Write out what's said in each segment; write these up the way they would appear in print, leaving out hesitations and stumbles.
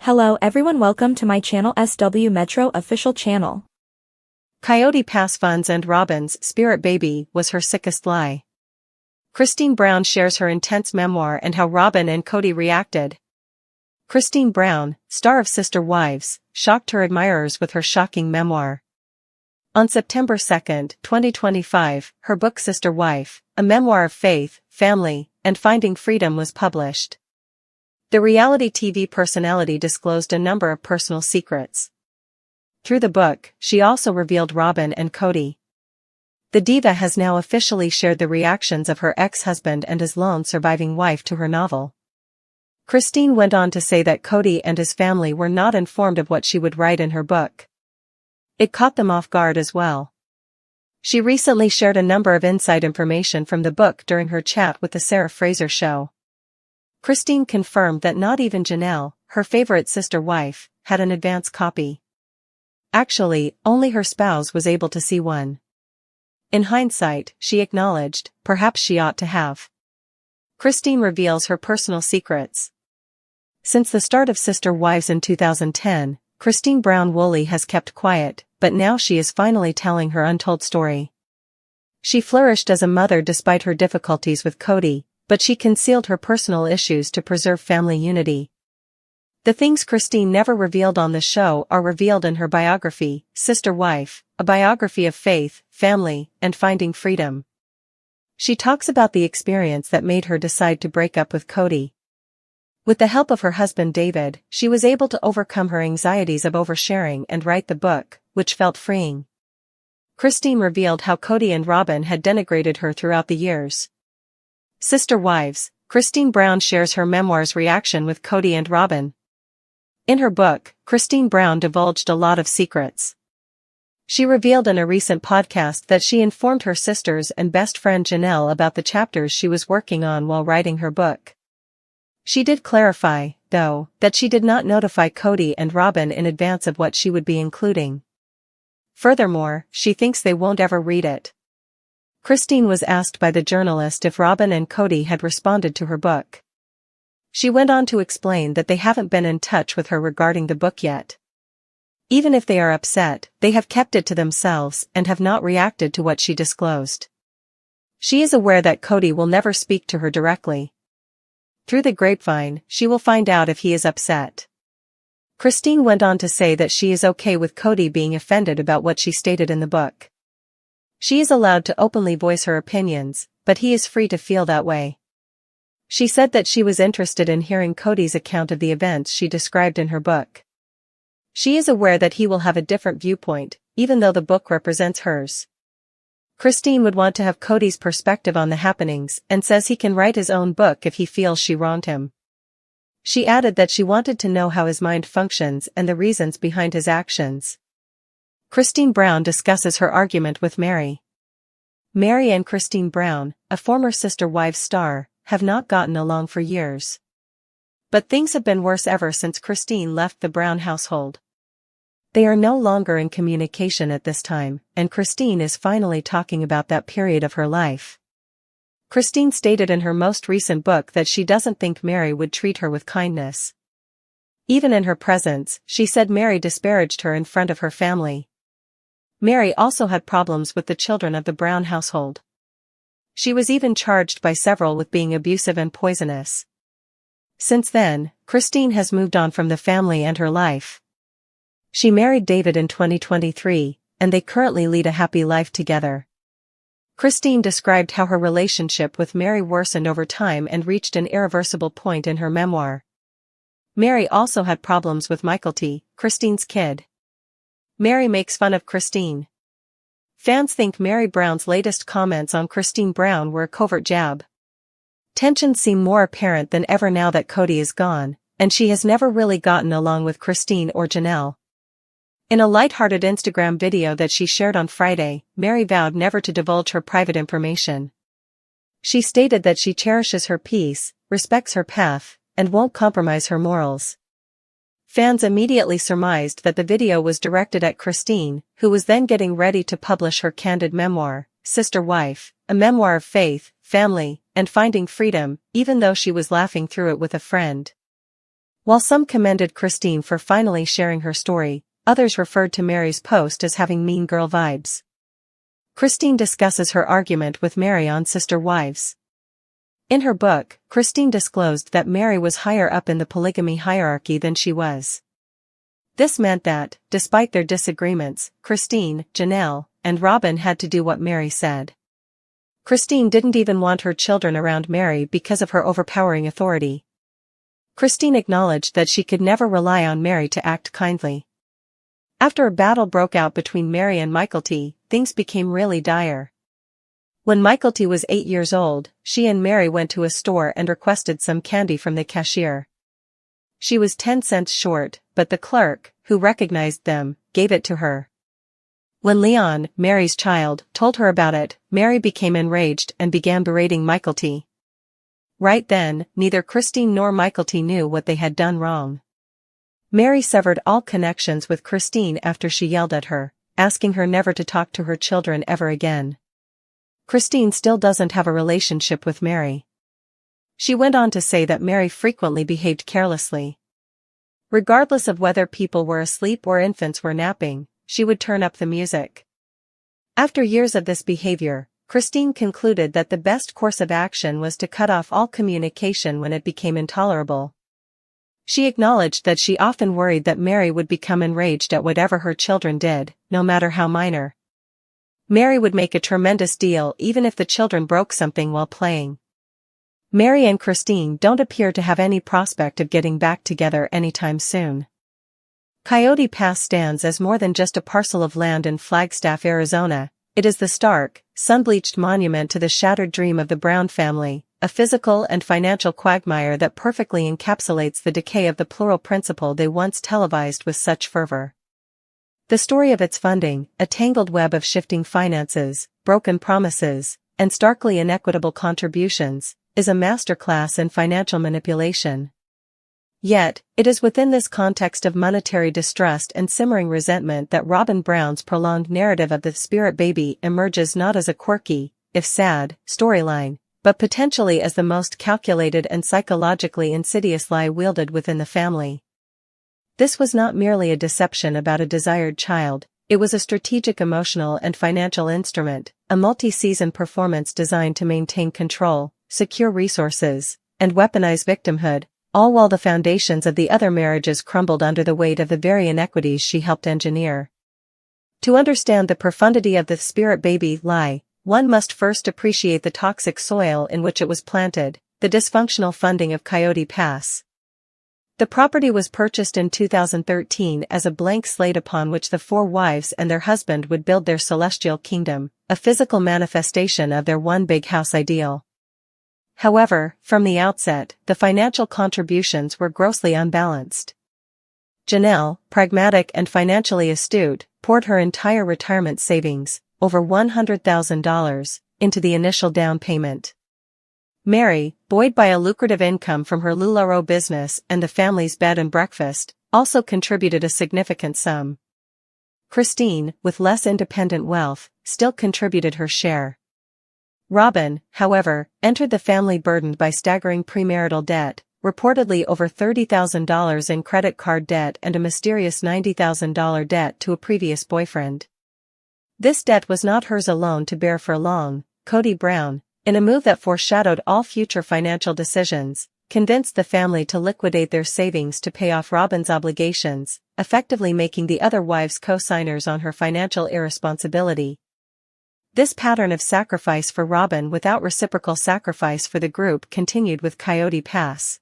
Hello everyone, welcome to my channel SW Metro official channel. Coyote pass funds and Robyn's spirit baby was her sickest lie. Christine Brown shares her intense memoir and how Robyn and Cody reacted. Christine Brown, star of Sister Wives, shocked her admirers with her shocking memoir. On September 2, 2025, her book Sister Wife, a memoir of faith, family, and finding freedom was published. The reality TV personality disclosed a number of personal secrets. Through the book, she also revealed Robyn and Cody. The diva has now officially shared the reactions of her ex-husband and his lone surviving wife to her novel. Christine went on to say that Cody and his family were not informed of what she would write in her book. It caught them off guard as well. She recently shared a number of inside information from the book during her chat with the Sarah Fraser Show. Christine confirmed that not even Janelle, her favorite sister wife, had an advance copy. Actually, only her spouse was able to see one. In hindsight, she acknowledged, perhaps she ought to have. Christine reveals her personal secrets. Since the start of Sister Wives in 2010, Christine Brown Woolley has kept quiet, but now she is finally telling her untold story. She flourished as a mother despite her difficulties with Cody, but she concealed her personal issues to preserve family unity. The things Christine never revealed on the show are revealed in her biography, Sister Wife, a biography of faith, family, and finding freedom. She talks about the experience that made her decide to break up with Cody. With the help of her husband David, she was able to overcome her anxieties of oversharing and write the book, which felt freeing. Christine revealed how Cody and Robyn had denigrated her throughout the years. Sister Wives, Christine Brown shares her memoir's reaction with Cody and Robyn. In her book, Christine Brown divulged a lot of secrets. She revealed in a recent podcast that she informed her sisters and best friend Janelle about the chapters she was working on while writing her book. She did clarify, though, that she did not notify Cody and Robyn in advance of what she would be including. Furthermore, she thinks they won't ever read it. Christine was asked by the journalist if Robyn and Cody had responded to her book. She went on to explain that they haven't been in touch with her regarding the book yet. Even if they are upset, they have kept it to themselves and have not reacted to what she disclosed. She is aware that Cody will never speak to her directly. Through the grapevine, she will find out if he is upset. Christine went on to say that she is okay with Cody being offended about what she stated in the book. She is allowed to openly voice her opinions, but he is free to feel that way. She said that she was interested in hearing Cody's account of the events she described in her book. She is aware that he will have a different viewpoint, even though the book represents hers. Christine would want to have Cody's perspective on the happenings and says he can write his own book if he feels she wronged him. She added that she wanted to know how his mind functions and the reasons behind his actions. Christine Brown discusses her argument with Mary. Mary and Christine Brown, a former Sister Wives star, have not gotten along for years. But things have been worse ever since Christine left the Brown household. They are no longer in communication at this time, and Christine is finally talking about that period of her life. Christine stated in her most recent book that she doesn't think Mary would treat her with kindness. Even in her presence, she said Mary disparaged her in front of her family. Mary also had problems with the children of the Brown household. She was even charged by several with being abusive and poisonous. Since then, Christine has moved on from the family and her life. She married David in 2023, and they currently lead a happy life together. Christine described how her relationship with Mary worsened over time and reached an irreversible point in her memoir. Mary also had problems with Michael T., Christine's kid. Mary makes fun of Christine. Fans think Mary Brown's latest comments on Christine Brown were a covert jab. Tensions seem more apparent than ever now that Cody is gone, and she has never really gotten along with Christine or Janelle. In a lighthearted Instagram video that she shared on Friday, Mary vowed never to divulge her private information. She stated that she cherishes her peace, respects her path, and won't compromise her morals. Fans immediately surmised that the video was directed at Christine, who was then getting ready to publish her candid memoir, Sister Wife, a memoir of faith, family, and finding freedom, even though she was laughing through it with a friend. While some commended Christine for finally sharing her story, others referred to Mary's post as having mean girl vibes. Christine discusses her argument with Mary on Sister Wives. In her book, Christine disclosed that Mary was higher up in the polygamy hierarchy than she was. This meant that, despite their disagreements, Christine, Janelle, and Robyn had to do what Mary said. Christine didn't even want her children around Mary because of her overpowering authority. Christine acknowledged that she could never rely on Mary to act kindly. After a battle broke out between Mary and Coyote, things became really dire. When Coyote was 8 years old, she and Mary went to a store and requested some candy from the cashier. She was 10 cents short, but the clerk, who recognized them, gave it to her. When Leon, Mary's child, told her about it, Mary became enraged and began berating Coyote. Right then, neither Christine nor Coyote knew what they had done wrong. Mary severed all connections with Christine after she yelled at her, asking her never to talk to her children ever again. Christine still doesn't have a relationship with Mary. She went on to say that Mary frequently behaved carelessly. Regardless of whether people were asleep or infants were napping, she would turn up the music. After years of this behavior, Christine concluded that the best course of action was to cut off all communication when it became intolerable. She acknowledged that she often worried that Mary would become enraged at whatever her children did, no matter how minor. Mary would make a tremendous deal even if the children broke something while playing. Mary and Christine don't appear to have any prospect of getting back together anytime soon. Coyote Pass stands as more than just a parcel of land in Flagstaff, Arizona. It is the stark, sun-bleached monument to the shattered dream of the Brown family, a physical and financial quagmire that perfectly encapsulates the decay of the plural principle they once televised with such fervor. The story of its funding, a tangled web of shifting finances, broken promises, and starkly inequitable contributions, is a masterclass in financial manipulation. Yet, it is within this context of monetary distrust and simmering resentment that Robyn Brown's prolonged narrative of the spirit baby emerges not as a quirky, if sad, storyline, but potentially as the most calculated and psychologically insidious lie wielded within the family. This was not merely a deception about a desired child, it was a strategic emotional and financial instrument, a multi-season performance designed to maintain control, secure resources, and weaponize victimhood, all while the foundations of the other marriages crumbled under the weight of the very inequities she helped engineer. To understand the profundity of the spirit baby lie, one must first appreciate the toxic soil in which it was planted, the dysfunctional funding of Coyote Pass. The property was purchased in 2013 as a blank slate upon which the 4 wives and their husband would build their celestial kingdom, a physical manifestation of their one big house ideal. However, from the outset, the financial contributions were grossly unbalanced. Janelle, pragmatic and financially astute, poured her entire retirement savings, over $100,000, into the initial down payment. Mary, buoyed by a lucrative income from her LuLaRoe business and the family's bed and breakfast, also contributed a significant sum. Christine, with less independent wealth, still contributed her share. Robyn, however, entered the family burdened by staggering premarital debt, reportedly over $30,000 in credit card debt and a mysterious $90,000 debt to a previous boyfriend. This debt was not hers alone to bear for long. Coyote Brown, in a move that foreshadowed all future financial decisions, convinced the family to liquidate their savings to pay off Robyn's obligations, effectively making the other wives co-signers on her financial irresponsibility. This pattern of sacrifice for Robyn without reciprocal sacrifice for the group continued with Coyote Pass.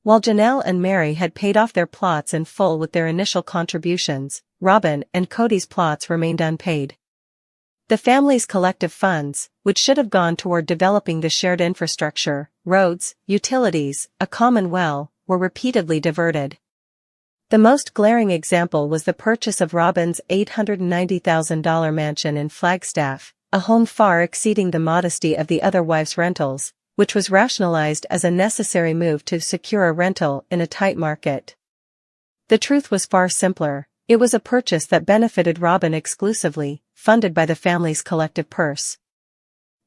While Janelle and Mary had paid off their plots in full with their initial contributions, Robyn and Cody's plots remained unpaid. The family's collective funds, which should have gone toward developing the shared infrastructure, roads, utilities, a common well, were repeatedly diverted. The most glaring example was the purchase of Robyn's $890,000 mansion in Flagstaff, a home far exceeding the modesty of the other wives' rentals, which was rationalized as a necessary move to secure a rental in a tight market. The truth was far simpler. It was a purchase that benefited Robyn exclusively, funded by the family's collective purse.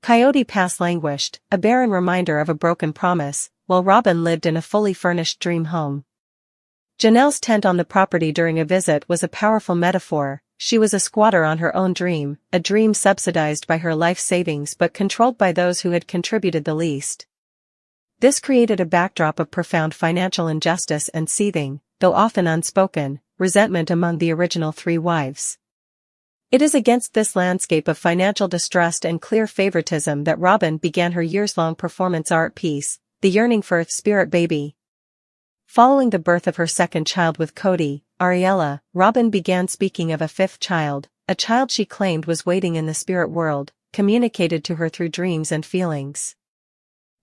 Coyote Pass languished, a barren reminder of a broken promise, while Robyn lived in a fully furnished dream home. Janelle's tent on the property during a visit was a powerful metaphor. She was a squatter on her own dream, a dream subsidized by her life savings but controlled by those who had contributed the least. This created a backdrop of profound financial injustice and seething, though often unspoken, resentment among the original three wives. It is against this landscape of financial distrust and clear favoritism that Robyn began her years-long performance art piece, The Yearning for a Spirit Baby. Following the birth of her second child with Coyote, Ariella, Robyn began speaking of a fifth child, a child she claimed was waiting in the spirit world, communicated to her through dreams and feelings.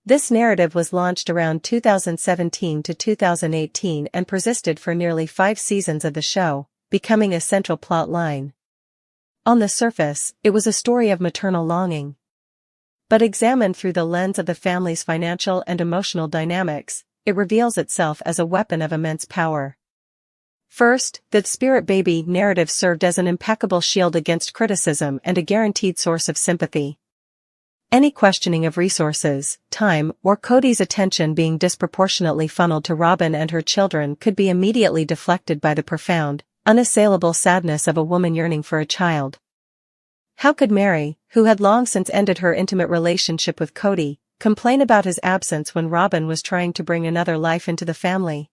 This narrative was launched around 2017 to 2018 and persisted for nearly 5 seasons of the show, becoming a central plot line. On the surface, it was a story of maternal longing. But examined through the lens of the family's financial and emotional dynamics, it reveals itself as a weapon of immense power. First, the spirit baby narrative served as an impeccable shield against criticism and a guaranteed source of sympathy. Any questioning of resources, time, or Coyote's attention being disproportionately funneled to Robyn and her children could be immediately deflected by the profound, unassailable sadness of a woman yearning for a child. How could Mary, who had long since ended her intimate relationship with Coyote, complain about his absence when Robyn was trying to bring another life into the family?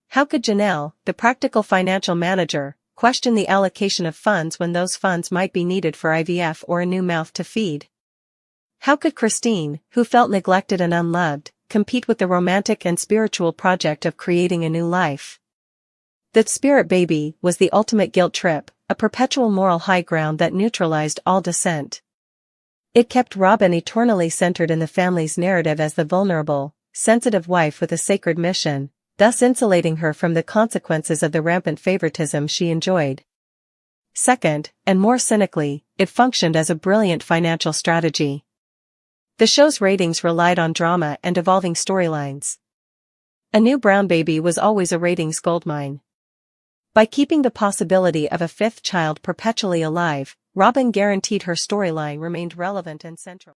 How could Janelle, the practical financial manager, question the allocation of funds when those funds might be needed for IVF or a new mouth to feed? How could Christine, who felt neglected and unloved, compete with the romantic and spiritual project of creating a new life? That spirit baby was the ultimate guilt trip, a perpetual moral high ground that neutralized all dissent. It kept Robyn eternally centered in the family's narrative as the vulnerable, sensitive wife with a sacred mission, thus insulating her from the consequences of the rampant favoritism she enjoyed. Second, and more cynically, it functioned as a brilliant financial strategy. The show's ratings relied on drama and evolving storylines. A new brown baby was always a ratings goldmine. By keeping the possibility of a fifth child perpetually alive, Robyn guaranteed her storyline remained relevant and central.